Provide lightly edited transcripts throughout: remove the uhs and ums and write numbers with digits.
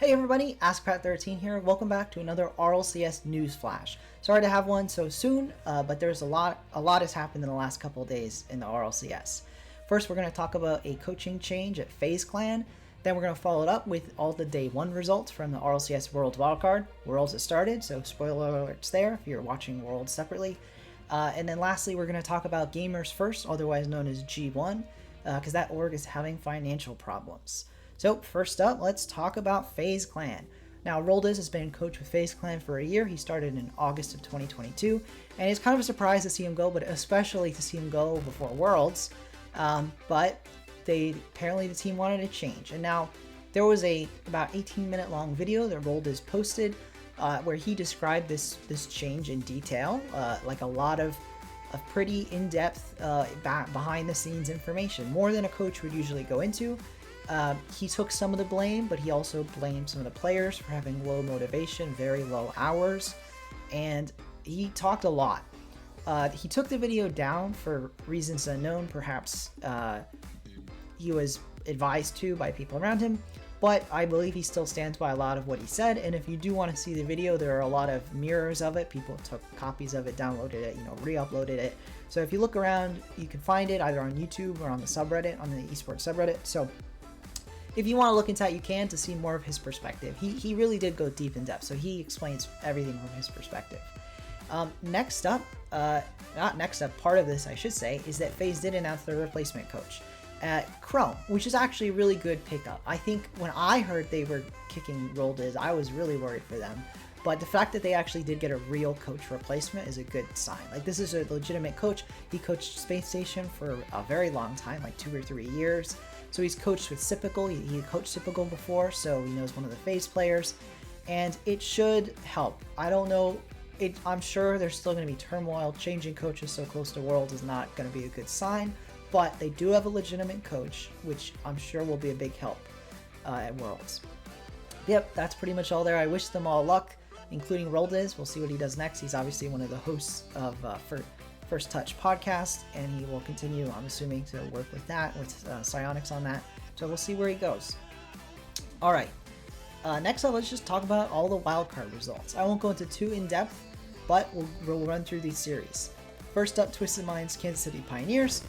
Hey everybody, AskPat13 here. Welcome back to another RLCS News Flash. Sorry to have one so soon, but there's a lot has happened in the last couple of days in the RLCS. First, we're going to talk about a coaching change at FaZe Clan. Then we're going to follow it up with all the day one results from the RLCS Worlds Wildcard. Worlds has started, so spoiler alerts there if you're watching Worlds separately. And then lastly, we're going to talk about Gamers First, otherwise known as G1, because that org is having financial problems. So first up, let's talk about FaZe Clan. Now, Roll Dizz has been coach with FaZe Clan for a year. He started in August of 2022, and it's kind of a surprise to see him go, but especially to see him go before Worlds. But apparently the team wanted a change, and now there was a about 18-minute long video that Roll Dizz posted where he described this change in detail, like a lot of pretty in-depth behind-the-scenes information, more than a coach would usually go into. He took some of the blame, but he also blamed some of the players for having low motivation, very low hours, and he talked a lot. He took the video down for reasons unknown. Perhaps he was advised to by people around him, but I believe he still stands by a lot of what he said. And if you do want to see the video, there are a lot of mirrors of it. People took copies of it, downloaded it, re-uploaded it. So if you look around, you can find it either on YouTube or on the subreddit, on the esports subreddit. So if you want to look into that, you can, to see more of his perspective. He really did go deep in depth, so he explains everything from his perspective. Next up, part of this, I should say, is that FaZe did announce their replacement coach at Chrome, which is actually a really good pickup. I think when I heard they were kicking Roll Dizz, I was really worried for them. But the fact that they actually did get a real coach replacement is a good sign. Like, this is a legitimate coach. He coached Space Station for a very long time, like 2 or 3 years. So he's coached with Sypical. He coached Sypical before, so he knows one of the FaZe players. And it should help. I don't know. I'm sure there's still going to be turmoil. Changing coaches so close to Worlds is not going to be a good sign. But they do have a legitimate coach, which I'm sure will be a big help at Worlds. Yep, that's pretty much all there. I wish them all luck, including Roll Dizz. We'll see what he does next. He's obviously one of the hosts of First Touch podcast, and he will continue, I'm assuming, to work with that, with Psionics on that. So we'll see where he goes. All right. Next up, let's just talk about all the wildcard results. I won't go into too in-depth, but we'll run through these series. First up, Twisted Minds Kansas City Pioneers.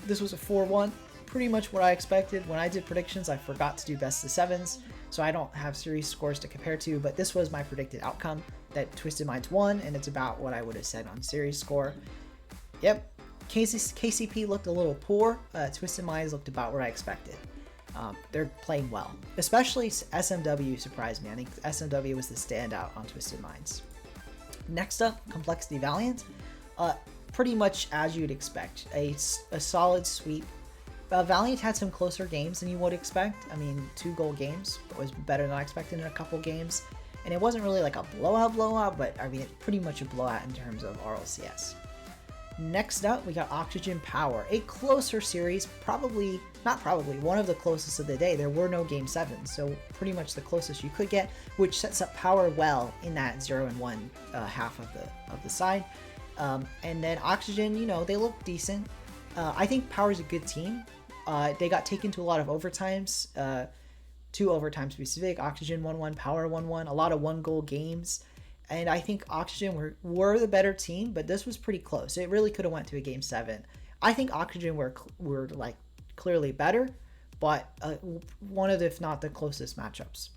This was a 4-1, pretty much what I expected. When I did predictions, I forgot to do best of sevens, so I don't have series scores to compare to, but this was my predicted outcome, that Twisted Minds won, and it's about what I would have said on series score. Yep, KCP looked a little poor. Twisted Minds looked about where I expected. They're playing well. Especially SMW surprised me. I think SMW was the standout on Twisted Minds. Next up, Complexity Valiant. Pretty much as you'd expect. A solid sweep. Valiant had some closer games than you would expect. I mean, 2-goal games was better than I expected in a couple games. And it wasn't really like a blowout, but I mean, pretty much a blowout in terms of RLCS. Next up, we got Oxygen Power, a closer series, one of the closest of the day. There were no Game 7s, so pretty much the closest you could get, which sets up Power well in that 0-1 half of the side. And then Oxygen, they look decent. I think Power's a good team. They got taken to a lot of overtimes, 2 overtimes to be specific. Oxygen 1-1, Power 1-1, a lot of 1-goal games. And I think Oxygen were the better team, but this was pretty close. It really could have went to a Game 7. I think Oxygen were like clearly better, but one of the, if not the closest matchups.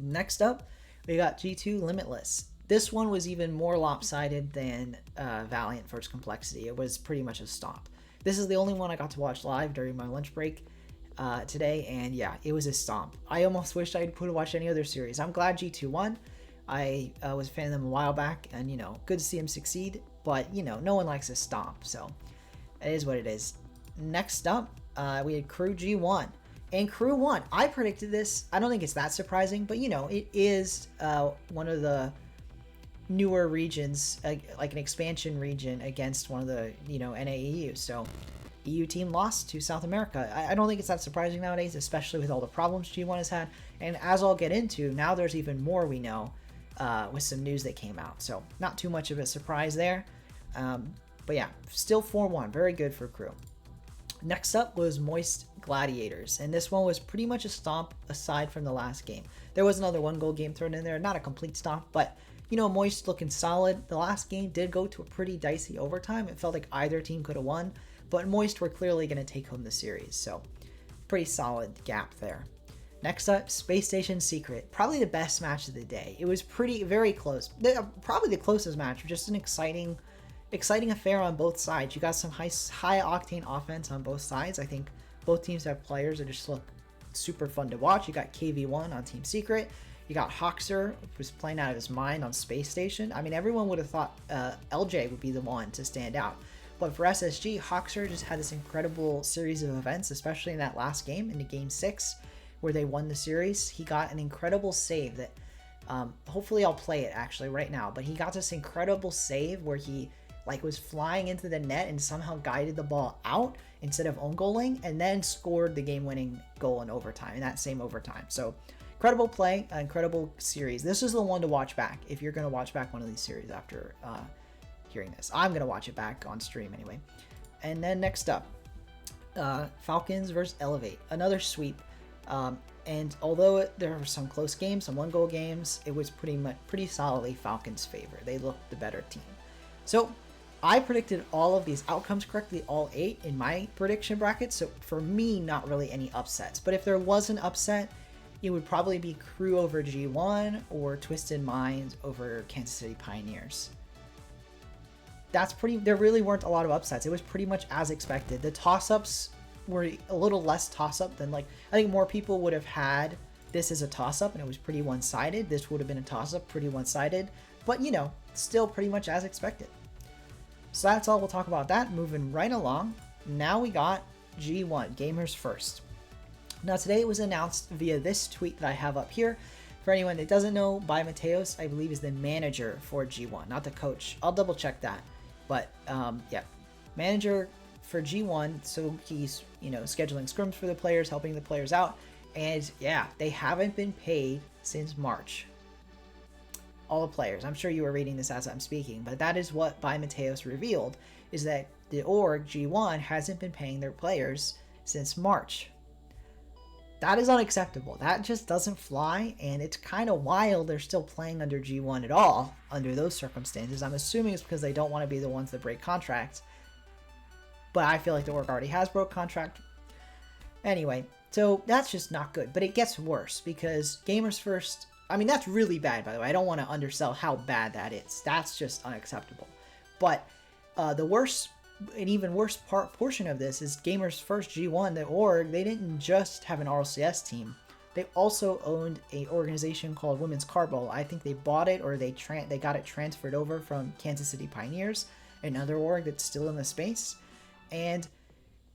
Next up, we got G2 Limitless. This one was even more lopsided than Valiant vs Complexity. It was pretty much a stomp. This is the only one I got to watch live during my lunch break today, and yeah, it was a stomp. I almost wished I could watch any other series. I'm glad G2 won. I was a fan of them a while back, and good to see them succeed, but no one likes a stomp, so it is what it is. Next up, we had Crew G1, and Crew won. I predicted this. I don't think it's that surprising, but it is one of the newer regions, like an expansion region against one of the NAEU. So EU team lost to South America. I don't think it's that surprising nowadays, especially with all the problems G1 has had. And as I'll get into, now there's even more we know with some news that came out. So not too much of a surprise there. But yeah, still 4-1. Very good for Crew. Next up was Moist Gladiators, and this one was pretty much a stomp aside from the last game. There was another 1-goal game thrown in there, not a complete stomp, but you know, Moist looking solid. The last game did go to a pretty dicey overtime. It felt like either team could have won, but Moist were clearly going to take home the series, so pretty solid gap there. Next up, Space Station Secret, probably the best match of the day. It was very close, probably the closest match, just an exciting affair on both sides. You got some high octane offense on both sides. I think both teams have players that just look super fun to watch. You got KV1 on Team Secret. You got Hoxer, who was playing out of his mind on Space Station. I mean, everyone would have thought LJ would be the one to stand out. But for SSG, Hoxer just had this incredible series of events, especially in that last game, into Game 6, where they won the series. He got an incredible save that, hopefully I'll play it actually right now, but he got this incredible save where he was flying into the net and somehow guided the ball out instead of own goaling, and then scored the game-winning goal in overtime, in that same overtime. So incredible play, incredible series. This is the one to watch back if you're going to watch back one of these series after hearing this. I'm going to watch it back on stream anyway. And then next up, Falcons versus Elevate, another sweep. And although there were some close games, some 1-goal games, it was pretty solidly Falcons' favor. They looked the better team. So I predicted all of these outcomes correctly, all 8 in my prediction bracket. So for me, not really any upsets. But if there was an upset, it would probably be Crew over G1 or Twisted Minds over Kansas City Pioneers. There really weren't a lot of upsets. It was pretty much as expected. The toss-ups were a little less toss-up than I think more people would have had this as a toss-up and it was pretty one-sided. This would have been a toss-up, pretty one-sided, but you know, still pretty much as expected. So that's all we'll talk about that. Moving right along. Now we got G1, Gamers First. Now today it was announced via this tweet that I have up here. For anyone that doesn't know, By Mateos, I believe, is the manager for G1, not the coach. I'll double check that. But yeah, manager for G1, so he's, you know, scheduling scrims for the players, helping the players out, and yeah, they haven't been paid since March. All the players. I'm sure you were reading this as I'm speaking, but that is what By Mateos revealed, is that the org, G1, hasn't been paying their players since March. That is unacceptable. That just doesn't fly, and it's kind of wild they're still playing under G1 at all under those circumstances. I'm assuming it's because they don't want to be the ones that break contracts, but I feel like the org already has broke contract. Anyway, so that's just not good, but it gets worse because Gamers First, I mean, that's really bad, by the way. I don't want to undersell how bad that is. That's just unacceptable. But the worst, an even worse portion of this is Gamers First G1, the org, they didn't just have an RLCS team. They also owned an organization called Women's Carball. I think they bought it or they got it transferred over from Kansas City Pioneers, another org that's still in the space. And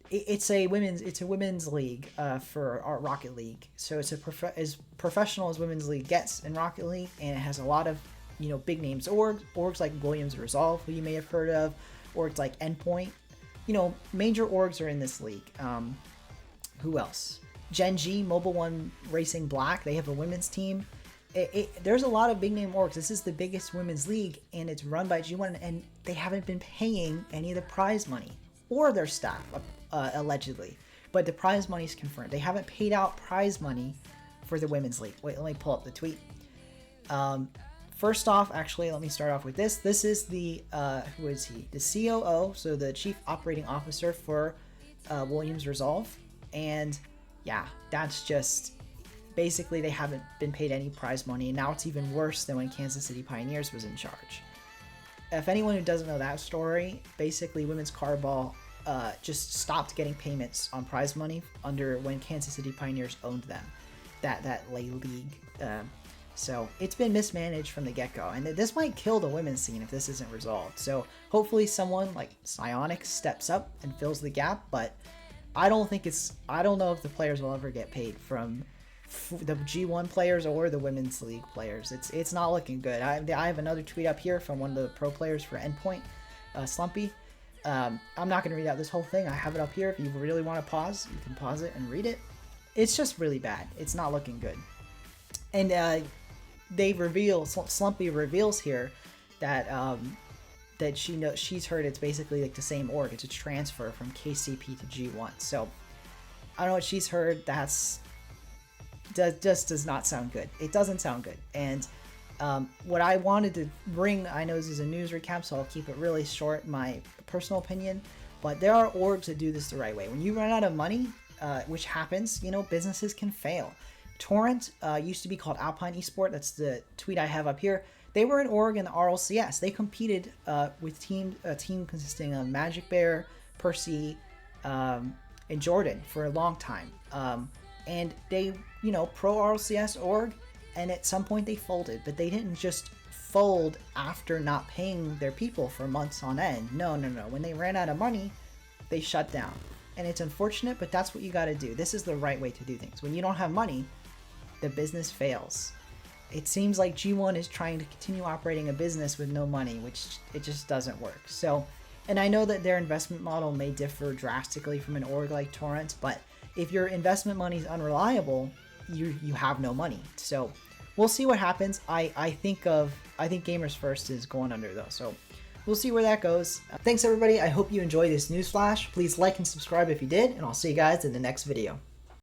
it's a women's league for our Rocket League. So it's as professional as women's league gets in Rocket League, and it has a lot of, you know, big names orgs like Williams Resolve, who you may have heard of, orgs like Endpoint. You know, major orgs are in this league. Who else? Gen G, Mobile One Racing Black, they have a women's team. There's a lot of big name orgs. This is the biggest women's league, and it's run by G1, and they haven't been paying any of the prize money or their staff, allegedly. But the prize money is confirmed. They haven't paid out prize money for the women's league. Wait, let me pull up the tweet. First off, actually, let me start off with this. This is the, who is he? The COO, so the Chief Operating Officer for Williams Resolve. And yeah, that's just, basically they haven't been paid any prize money, and now it's even worse than when Kansas City Pioneers was in charge. If anyone who doesn't know that story, basically Women's Carball just stopped getting payments on prize money under when Kansas City Pioneers owned them, that league. So it's been mismanaged from the get-go, and this might kill the women's scene if this isn't resolved. So hopefully someone like Psionics steps up and fills the gap, but I don't know if the players will ever get paid from the G1 players or the women's league players. It's not looking good. I have another tweet up here from one of the pro players for Endpoint, Slumpy. I'm not going to read out this whole thing. I have it up here. If you really want to pause, you can pause it and read it. It's just really bad. It's not looking good. And Slumpy reveals here that that she's heard it's basically like the same org. It's a transfer from KCP to G1. So I don't know what she's heard. Just does not sound good. It doesn't sound good. And what I wanted to bring, I know this is a news recap, so I'll keep it really short, my personal opinion, but there are orgs that do this the right way. When you run out of money, which happens, businesses can fail. Torrent used to be called Alpine Esport. That's the tweet I have up here. They were an org in the RLCS. They competed with a team consisting of Magic Bear, Percy, and Jordan for a long time. And they, pro RLCS org, and at some point they folded, but they didn't just fold after not paying their people for months on end. No. When they ran out of money, they shut down. And it's unfortunate, but that's what you got to do. This is the right way to do things. When you don't have money, the business fails. It seems like G1 is trying to continue operating a business with no money, which it just doesn't work. So, and I know that their investment model may differ drastically from an org like Torrent, but if your investment money is unreliable, you have no money. So we'll see what happens. I think Gamers First is going under though, so we'll see where that goes. Thanks everybody. I hope you enjoyed this news flash. Please like and subscribe if you did, and I'll see you guys in the next video.